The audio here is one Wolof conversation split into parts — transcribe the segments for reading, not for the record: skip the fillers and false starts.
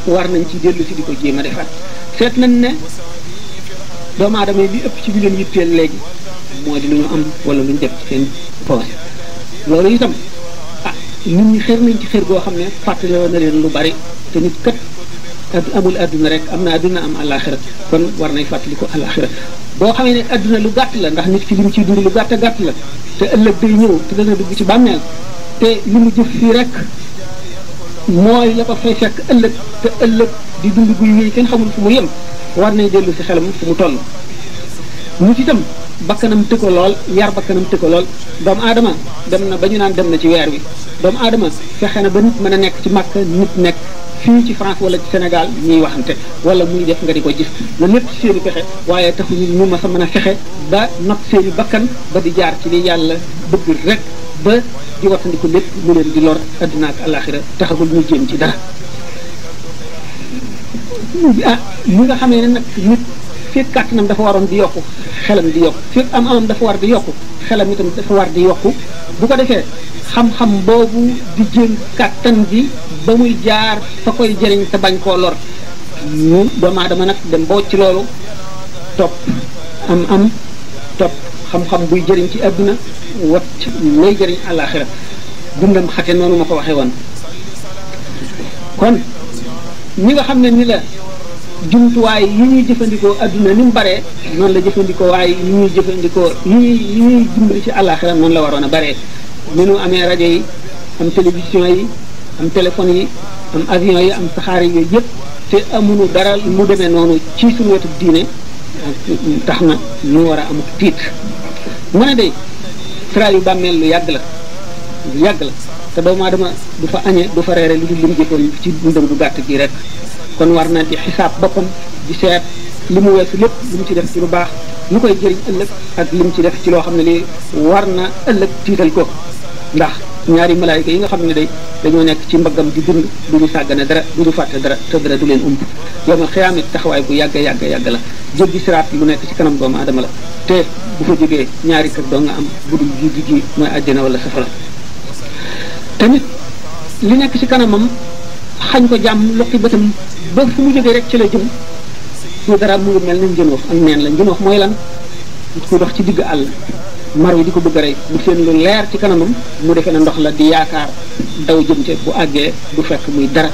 war nañ ci dellu si di ko jéem a defaat seet nañ ne doomu aadama yi li ëpp ci bi leen yitteel léegi moo di lu ñu am wala lu ñu def ci seen poos loolu itam nit ñi xër nañ ci xër goo xam ne fàttali na leen lu bari te nit kat amul adduna rek am na adduna am àllaaxira kon war nay fàttali ko àllaaxira boo xamee ne adduna lu gàtt la ndax nit ki li mu ciy dund lu gàtt gàtt la te ëllëg day ñëw te dana dugg ci bàmmeel te li mu jëf fii rek mooy la ko fay fekk ëllëg te ëllëg di dund guy wéy kenn xamul fu mu yem war nay dellu si xelam fu mu toll nit itam bakkanam të ko lool yar bakkanam të ko lool doomu aadama dem na ba ñu naan dem na ci weer wi doomu aadama fexe na ba nit mën a nekk ci Makka nit nekk fii ci France wala ci Sénégal ñuy waxante wala muy def nga di ko gis la lépp ci seeni pexe waaye taxuñu ñu ma sa mën a fexe ba not seeni bakkan ba di jaar ci li yàlla bëgg rek ba di wattandiku lépp mu leen di lor adduna ak alaxira taxagul ñu jéem ci dara li nga xamee ne nag nit fekk kàttanam dafa waroon di yokku xelam di yokku fekk am dafa war di yokku xelam itam dafa war di yokku bu ko defee xam-xam boobu di jéem kàttan bi ba muy jaar fa koy jëriñ te bañ koo lor ñu doomu aadama nag dem boo ci loolu topp am topp xam-xam buy jëriñ ci adduna wat lay jëriñ àllaaxira dundam xate noonu ma ko waxee woon kon ñi nga xam ne ni la jumtuwaay yi ñuy jëfandikoo adduna ni mu baree noonu la jëfandikoo waaye yi ñuy jëfandikoo yi ñuy dimbali ci àllaaxira noonu la waroon a baree ni nu amee rajo yi am télévision yi am téléphone yi am avion yi am saxaar yi yooyu yëpp te amuñu dara mu demee noonu ci suñu wetu diine tax na ñu war a am tiit mu ne day tra yu bàmmeel lu yàgg la te doomu aadama du fa añee du fa reere lu dul lim jëfoon ci dundam du gàtt gi rek kon war na di xisaab boppam di seet li mu weesu lépp li mu ci def ci lu baax lu koy jëriñ ëllëg ak li mu ci def ci loo xam ne lii war na ëllëg tiital ko ndax ñaari malaayika yi nga xam ne day dañoo nekk ci mbaggam di dund du ñu sàggane dara du ñu fàtte dara te dara du leen umb yowmal xiyaama taxawaay bu yàgg la jéggi siraat lu nekk ci kanam doomu aadama la te bu fa jógee ñaari kër doo nga am budul gi mooy àjjana wala safara tamit li nekk ci kanamam xañ ko jàmm loqi bëtam ba fu mu jógee rek ci la jëm su dara mu ngi mel ne njënoox ak neen la njënoox mooy lan ku dox ci digg àll mar wi di ko bëgg a rey mu seen lu leer ci kanamam mu defee ne ndox la di yaakaar daw jëm te bu àggee du fekk muy dara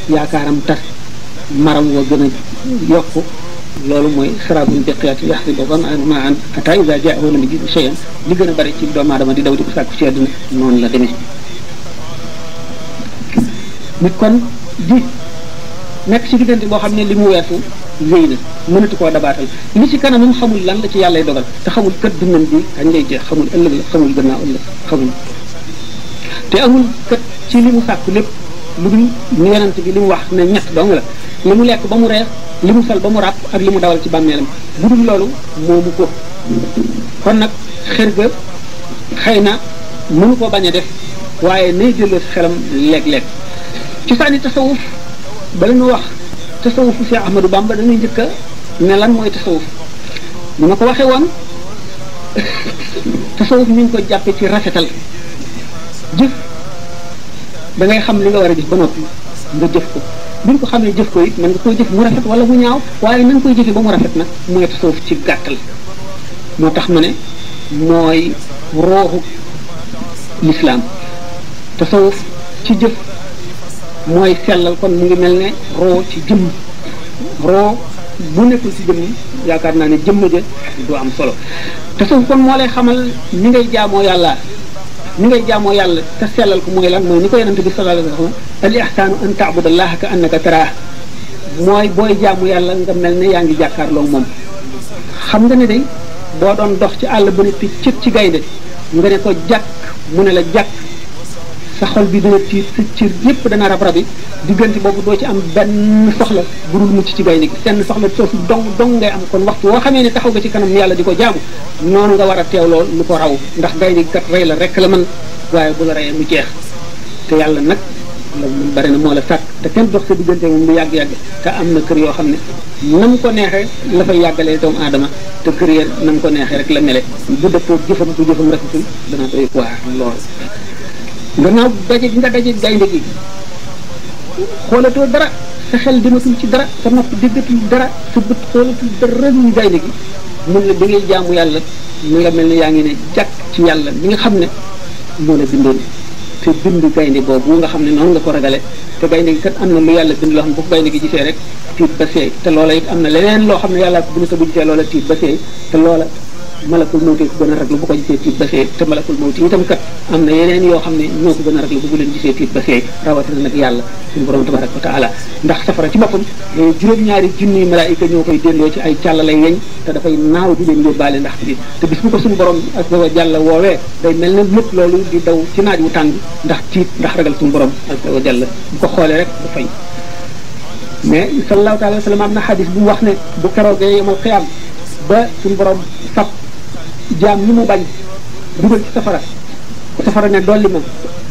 yaakaaram tas maram wa gën a yokku loolu mooy sarabun biqiyaati yaxsibu maan hatta iza jaahu lam yajid shay'an li gën a bari ci doomu aadama di daw di ko sàkku ci àdduna noonu la demee nit kon di nekk ci diggante boo xam ne li mu weesu wéy na mënatu koo dabaatal li ci kanamam xamul lan la ci yàllay dogal te xamul kët dundam bi kañ lay jeex xamul ëllëg la xamul gannaaw ëllëg xamul te amul kët ci li mu sàkku lépp lu dul ñu yonent bi li mu wax ne ñett dong la li mu lekk ba mu reer li mu sol ba mu ràpp ak li mu dawal ci bàmmeelam bu dul loolu moomu ko kon nag xër ga xëy na mënu koo bañ a def waaye nay delloo si xelam léeg-léeg ci saani tasawuf bala ñu wax tasawufu Cheikh Ahmadou Bamba dañuy njëkk a ne lan mooy tasawuf ni ma ko waxee woon tasawuf ñu ngi ko jàppe ci rafetal jëf da ngay xam li nga war a jëf ba noppi nga jëf ko bu ñu ko xamee jëf ko it mën nga koy jëf mu rafet wala mu ñaaw waaye nañ koy jëfee ba mu rafet nag mooy tasawuf ci gàttal moo tax ma ne mooy rooxu lislaam tasawuf ci jëf mooy sellal kon mu ngi mel ne roo ci jëmm roo bu nekkul ci jëmm yaakaar naa ne jëmm ja du am solo tasawuf kon moo lay xamal ni ngay jaamoo yàlla te sellal ko mooy lan mooy ni ko yonente bi sallallahu alayhi wa sallam al ihsaanu an ta'budallaha ka annaka taraah mooy booy jaamu yàlla nga mel ne yaa ngi jàkkaarloo moom xam nga ne day boo doon dox ci àll ba ne cëg ci gaynde nga ne ko jàkk mu ne la jàkk sa xol bi dina tiit sa cër yépp dana rab-rabi diggante boobu doo ci am benn soxla burul mucc ci gaynde gi seen soxla soosu dong ngay am kon waxtu woo xamee ne taxaw nga ci kanam yàlla di ko jaamu noonu nga war a teew lool lu ko raw ndax gaynde gi kat rey la rek la man waaye bu la reyee mu jeex te yàlla nag la mu bari na moo la sàkk te kenn dox sa diggante moom lu yàgg-yàgg te am na kër yoo xam ne nam ko neexee la fay yàggalee doomu aadama te kër ya nam ko neexee rek la mele bu dëppoo jëfam bu jëfam rafetul dana doy waar lool gannaaw daje gi nga daje gaynde gi xoolatoo dara sa xel dematul ci dara sa nopp déggatul dara sa bët xoolatul dara lu gaynde gi mun la da ngay jaamu yàlla mi nga mel ne yaa ngi ne jàkk ci yàlla mi nga xam ne moo la bindoon te bind gaynde boobu nga xam ne noonu nga ko ragale te gaynde gi kat am na lu yàlla bind loo xam ne bu ko gaynde gi gisee rek tiit ba seey te loola it am na leneen loo xam ne yàlla ko bind te bu gisee loola tiit ba seey te loola malakul mawti ko gën a raglu bu ko gisee tiit ba seey te malakul mawti itam kat am na yeneen yoo xam ne ñoo ko gën a raglu bu leen gisee tiit ba seey rawatina nag yàlla suñu borom tabaraka wa taala ndax safara ci boppam juróom-ñaari junniy malaayika ñoo koy delloo ci ay càllala yeñ te dafay naaw di leen yóbbaale ndax tiit te bis bu ko suñu borom azza wa jalla woowee day mel ne lépp loolu di daw ci naaj wu tàng ndax tiit ndax ragal suñu borom azza wa jalla bu ko xoolee rek du fay mais sallallahu alayhi wa sallam am na xadis bu mu wax ne bu keroogee yomal xiyaam ba suñu borom sab jaam ñi mu bañ dugal ci safara ne dolli ma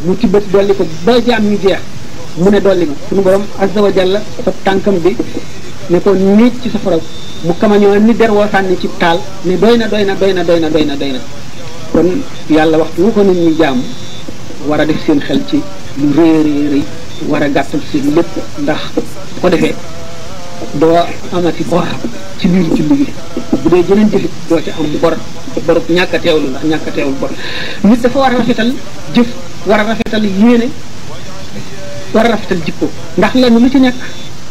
mu tibbati dolli ko ba jaam ñi jeex mu ne dolli ma suñu borom azza wa jalla sa tànkam bi ne ko niit ci safara mu kamañoo ni der woo sànni ci taal ne doy na kon yàlla waxtu wu ko nit ñi jaam war a def seen xel ci lu rëy war a gàttal seen lépp ndax bu ko defee doo amati bor ci biir julli gi bu dee jëneen jëfit doo ci am bor ñàkk a teewlu ndax ñàkk a teewlu bor nit dafa war a rafetal jëf war a rafetal yéene war a rafetal jikko ndax lenn lu ci nekk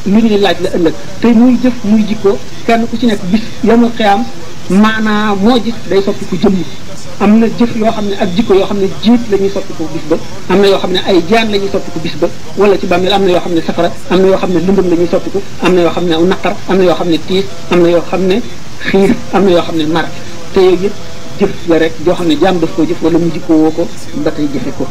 lu ñuy laaj la ëllëg te muy jëf muy jikko kenn ku ci nekk bis yamul xiyaam maanaa moo gis day soppi ku jëmm am na jëf yoo xam ne ak jikko yoo xam ne jiit la ñuy soppi ko bis ba am na yoo xam ne ay jaan la ñuy soppi ko bis ba wala ci bàmmeel am na yoo xam ne safara am na yoo xam ne lëndëm la ñuy soppi ko am na yoo xam ne aw naqar am na yoo xam ne tiis am na yoo xam ne xiif am na yoo xam ne mar te yooyu yëpp jëf la rek joo xam ne jaam daf ko jëf wala mu jikko woo ko ba tey jëfe ko